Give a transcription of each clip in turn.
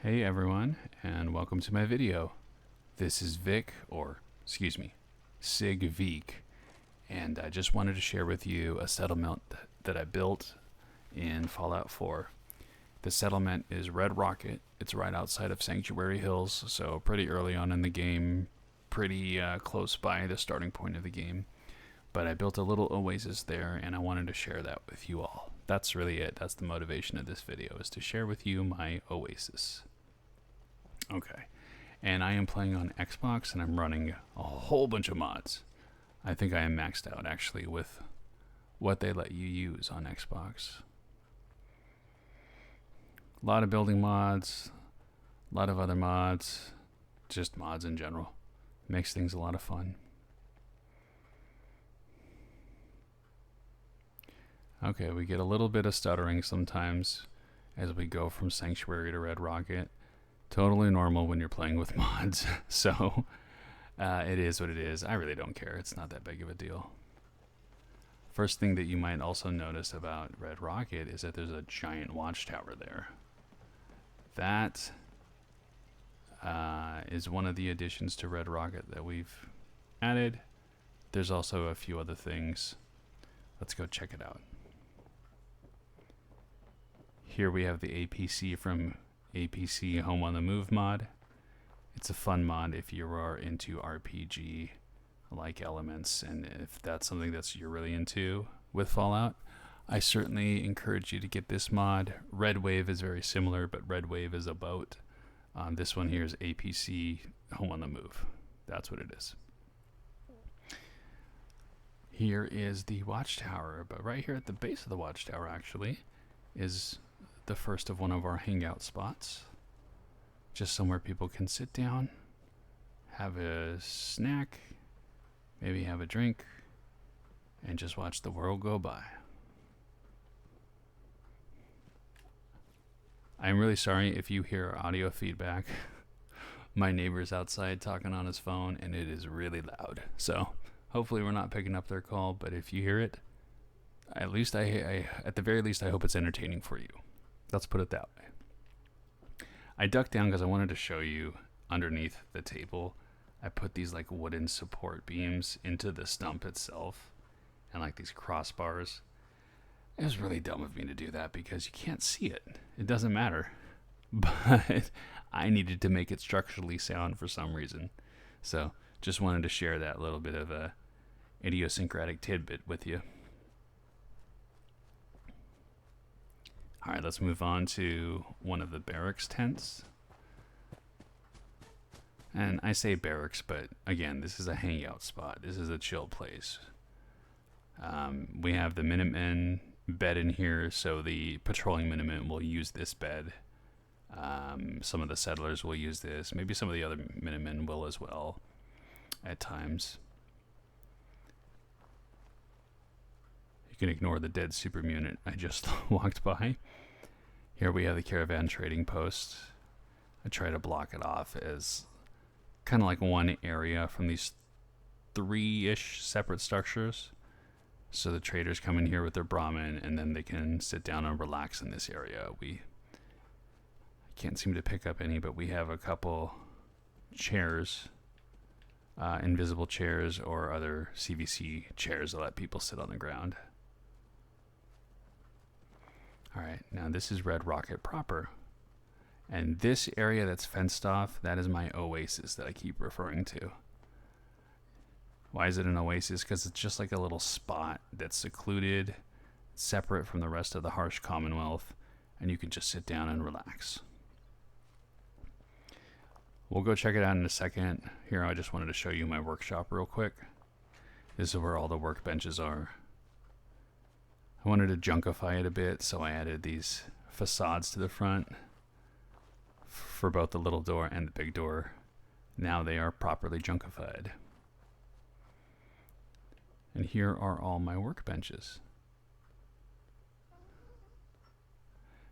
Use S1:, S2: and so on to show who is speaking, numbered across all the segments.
S1: Hey everyone, and welcome to my video. This is Vic, or excuse me, Sig Veek, and I just wanted to share with you a settlement that I built in Fallout 4. The settlement is Red Rocket. It's right outside of Sanctuary Hills, so pretty early on in the game, pretty close by the starting point of the game. But I built a little oasis there, and I wanted to share that with you all. That's really it. That's the motivation of this video, is to share with you my oasis. Okay, and I am playing on Xbox and I'm running a whole bunch of mods. I think I am maxed out actually with what they let you use on Xbox. A lot of building mods, a lot of other mods, just mods in general. Makes things a lot of fun. Okay, we get a little bit of stuttering sometimes as we go from Sanctuary to Red Rocket. Totally normal when you're playing with mods, so it is what it is. I really don't care. It's not that big of a deal. First thing that you might also notice about Red Rocket is that there's a giant watchtower there. That is one of the additions to Red Rocket that we've added. There's also a few other things. Let's go check it out. Here we have the APC from APC Home on the Move mod. It's a fun mod if you are into RPG like elements, and if that's something that you're really into with Fallout, I certainly encourage you to get this mod. Red Wave is very similar, but Red Wave is a boat. This one here is APC Home on the Move. That's what it is. Here is the watchtower, but right here at the base of the watchtower actually is the first of one of our hangout spots. Just somewhere people can sit down, have a snack, maybe have a drink, and just watch the world go by. I'm really sorry if you hear audio feedback. My neighbor's outside talking on his phone and it is really loud. So hopefully we're not picking up their call, but if you hear it, at the very least I hope it's entertaining for you. Let's put it that way. I ducked down because I wanted to show you underneath the table. I put these like wooden support beams into the stump itself and like these crossbars. It was really dumb of me to do that because you can't see it. It doesn't matter. But I needed to make it structurally sound for some reason. So just wanted to share that little bit of a idiosyncratic tidbit with you. All right, let's move on to one of the barracks tents. And I say barracks, but again, this is a hangout spot. This is a chill place. We have the Minutemen bed in here, so the patrolling Minutemen will use this bed. Some of the settlers will use this. Maybe some of the other Minutemen will as well at times. You can ignore the dead super mutant I just walked by. Here we have the caravan trading post. I try to block it off as kind of like one area from these 3-ish separate structures. So the traders come in here with their Brahmin and then they can sit down and relax in this area. I can't seem to pick up any, but we have a couple chairs, invisible chairs or other CVC chairs that let people sit on the ground. Alright, now this is Red Rocket proper. And this area that's fenced off, that is my oasis that I keep referring to. Why is it an oasis? Because it's just like a little spot that's secluded, separate from the rest of the harsh Commonwealth, and you can just sit down and relax. We'll go check it out in a second. Here, I just wanted to show you my workshop real quick. This is where all the workbenches are. I wanted to junkify it a bit, so I added these facades to the front for both the little door and the big door. Now they are properly junkified. And here are all my workbenches.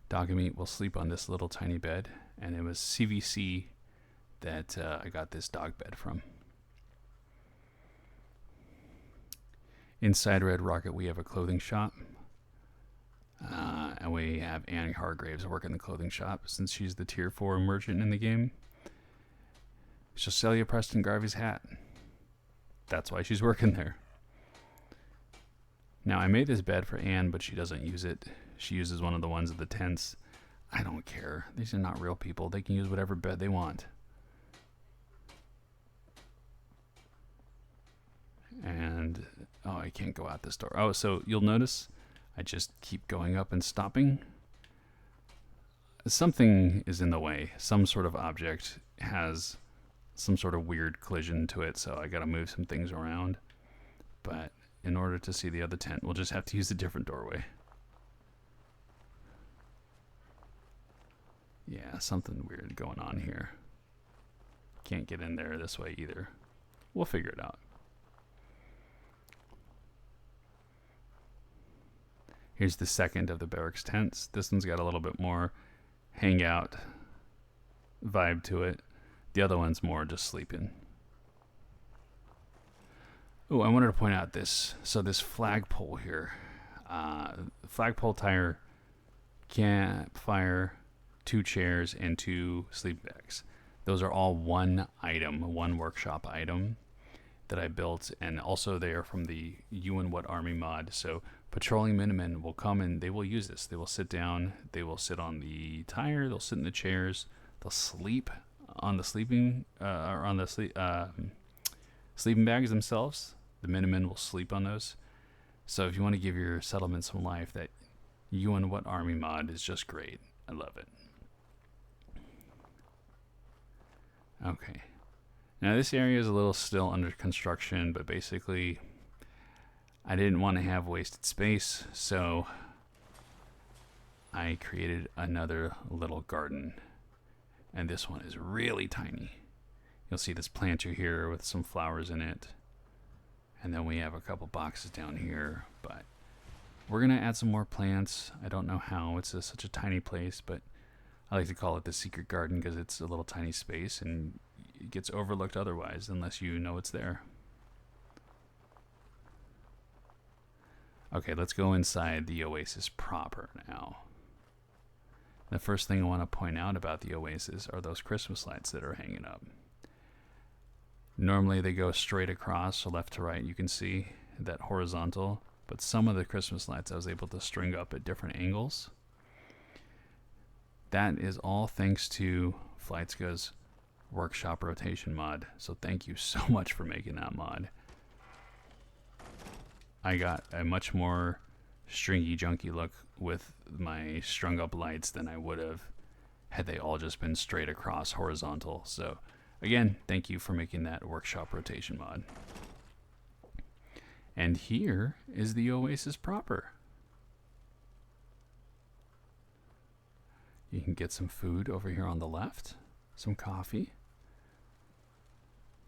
S1: Dogmeat will sleep on this little tiny bed, and it was CVC that I got this dog bed from. Inside Red Rocket we have a clothing shop. And we have Anne Hargraves working the clothing shop since she's the tier 4 merchant in the game. She'll sell you Preston Garvey's hat. That's why she's working there. Now, I made this bed for Anne, but she doesn't use it. She uses one of the ones at the tents. I don't care. These are not real people. They can use whatever bed they want. And, oh, I can't go out this door. Oh, so you'll notice I just keep going up and stopping. Something is in the way. Some sort of object has some sort of weird collision to it, so I gotta move some things around. But in order to see the other tent, we'll just have to use a different doorway. Yeah, something weird going on here. Can't get in there this way either. We'll figure it out. Here's the second of the barracks tents. This one's got a little bit more hangout vibe to it. The other one's more just sleeping. Oh, I wanted to point out this. So this flagpole here. Flagpole tire, campfire, 2 chairs, and 2 sleep bags. Those are all one item, one workshop item that I built, and also they are from the You and What Army mod. So patrolling Minutemen will come and they will use this. They will sit down, they will sit on the tire, they'll sit in the chairs, they'll sleep on the sleeping or on the sleeping bags themselves. The Minutemen will sleep on those. So if you want to give your settlement some life, that You and What Army mod is just great. I love it. Okay. Now this area is a little still under construction, but basically I didn't want to have wasted space, so I created another little garden. And this one is really tiny. You'll see this planter here with some flowers in it. And then we have a couple boxes down here, but we're going to add some more plants. I don't know how. It's such a tiny place, but I like to call it the secret garden because it's a little tiny space and it gets overlooked otherwise unless you know it's there. Okay, let's go inside the oasis proper now. The first thing I want to point out about the oasis are those Christmas lights that are hanging up. Normally they go straight across, so left to right, you can see that horizontal, but some of the Christmas lights I was able to string up at different angles. That is all thanks to Flightsco's workshop rotation mod, so thank you so much for making that mod. I got a much more stringy, junky look with my strung up lights than I would have had they all just been straight across horizontal. So again, thank you for making that workshop rotation mod. And here is the oasis proper. You can get some food over here on the left, some coffee.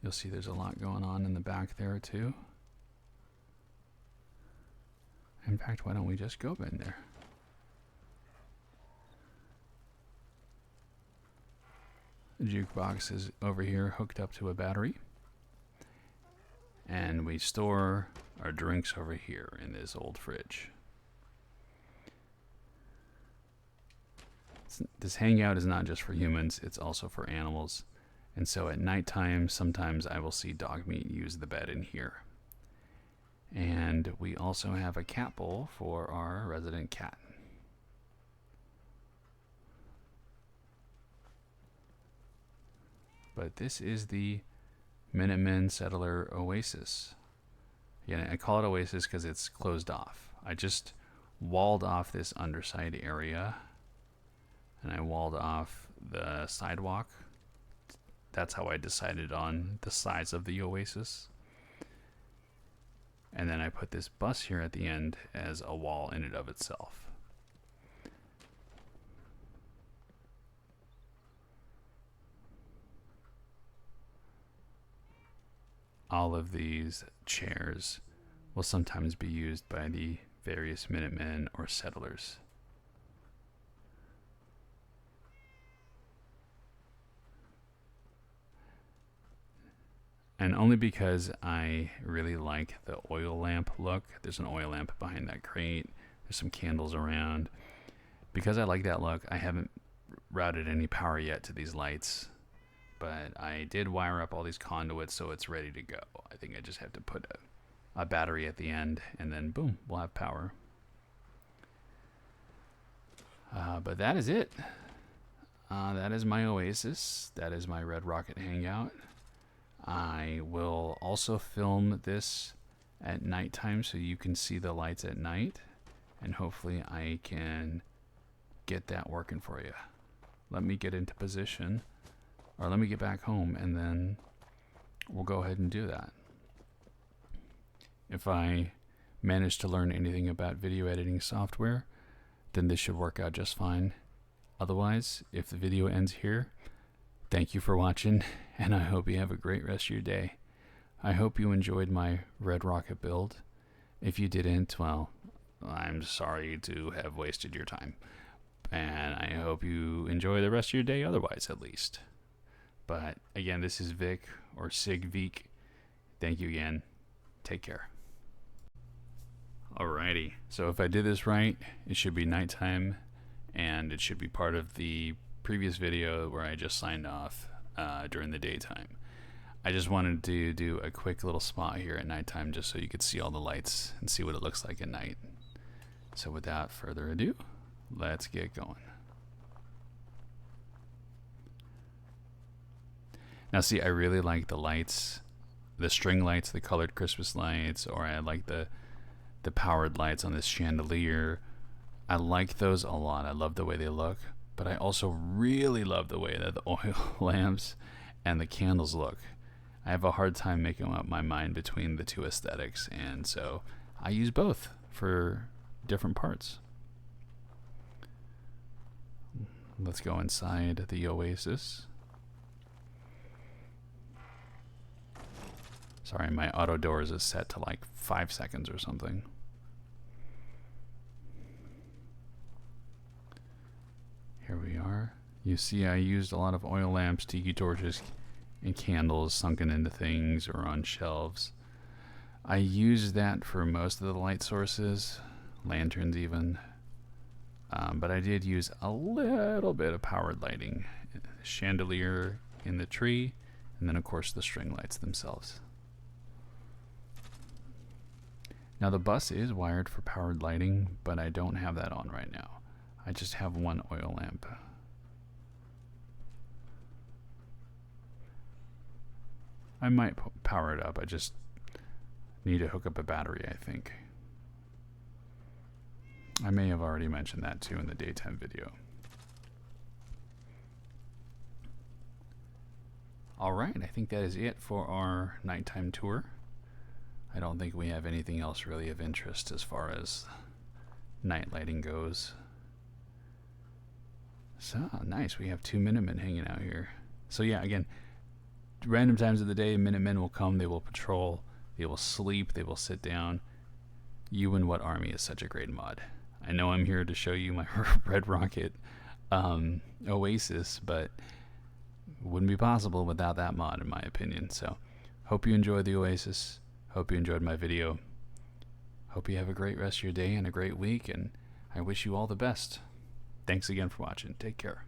S1: You'll see there's a lot going on in the back there too. In fact, why don't we just go in there? The jukebox is over here hooked up to a battery. And we store our drinks over here in this old fridge. This hangout is not just for humans, it's also for animals. And so at nighttime, sometimes I will see Dogmeat use the bed in here. And we also have a cat bowl for our resident cat. But this is the Minutemen Settler Oasis. Again, I call it Oasis because it's closed off. I just walled off this underside area, and I walled off the sidewalk. That's how I decided on the size of the Oasis. And then I put this bus here at the end as a wall in and of itself. All of these chairs will sometimes be used by the various Minutemen or settlers. And only because I really like the oil lamp look. There's an oil lamp behind that crate. There's some candles around. Because I like that look, I haven't routed any power yet to these lights, but I did wire up all these conduits so it's ready to go. I think I just have to put a battery at the end, and then boom, we'll have power. But that is it. That is my oasis. That is my Red Rocket hangout. I will also film this at nighttime so you can see the lights at night, and hopefully I can get that working for you. Let me get into position, or let me get back home, and then we'll go ahead and do that. If I manage to learn anything about video editing software, then this should work out just fine. Otherwise, if the video ends here, thank you for watching, and I hope you have a great rest of your day. I hope you enjoyed my Red Rocket build. If you didn't, well, I'm sorry to have wasted your time. And I hope you enjoy the rest of your day otherwise, at least. But again, this is Vic, or Sig Veek. Thank you again. Take care. Alrighty, so if I did this right, it should be nighttime, and it should be part of the previous video where I just signed off during the daytime. I just wanted to do a quick little spot here at nighttime just so you could see all the lights and see what it looks like at night. So without further ado, let's get going. Now see, I really like the lights, the string lights, the colored Christmas lights, or I like the powered lights on this chandelier. I like those a lot. I love the way they look, but I also really love the way that the oil lamps and the candles look. I have a hard time making up my mind between the two aesthetics, and so I use both for different parts. Let's go inside the oasis. Sorry, my auto doors is set to like 5 seconds or something. Here we are. You see I used a lot of oil lamps, tiki torches, and candles sunken into things or on shelves. I used that for most of the light sources, lanterns even. But I did use a little bit of powered lighting. Chandelier in the tree, and then of course the string lights themselves. Now the bus is wired for powered lighting, but I don't have that on right now. I just have one oil lamp. I might power it up. I just need to hook up a battery, I think. I may have already mentioned that too in the daytime video. Alright, I think that is it for our nighttime tour. I don't think we have anything else really of interest as far as night lighting goes. So, nice. We have 2 Minutemen hanging out here. So yeah, again, random times of the day, Minutemen will come, they will patrol, they will sleep, they will sit down. You and What Army is such a great mod. I know I'm here to show you my Red Rocket oasis, but it wouldn't be possible without that mod, in my opinion. So, hope you enjoyed the oasis. Hope you enjoyed my video. Hope you have a great rest of your day and a great week, and I wish you all the best. Thanks again for watching. Take care.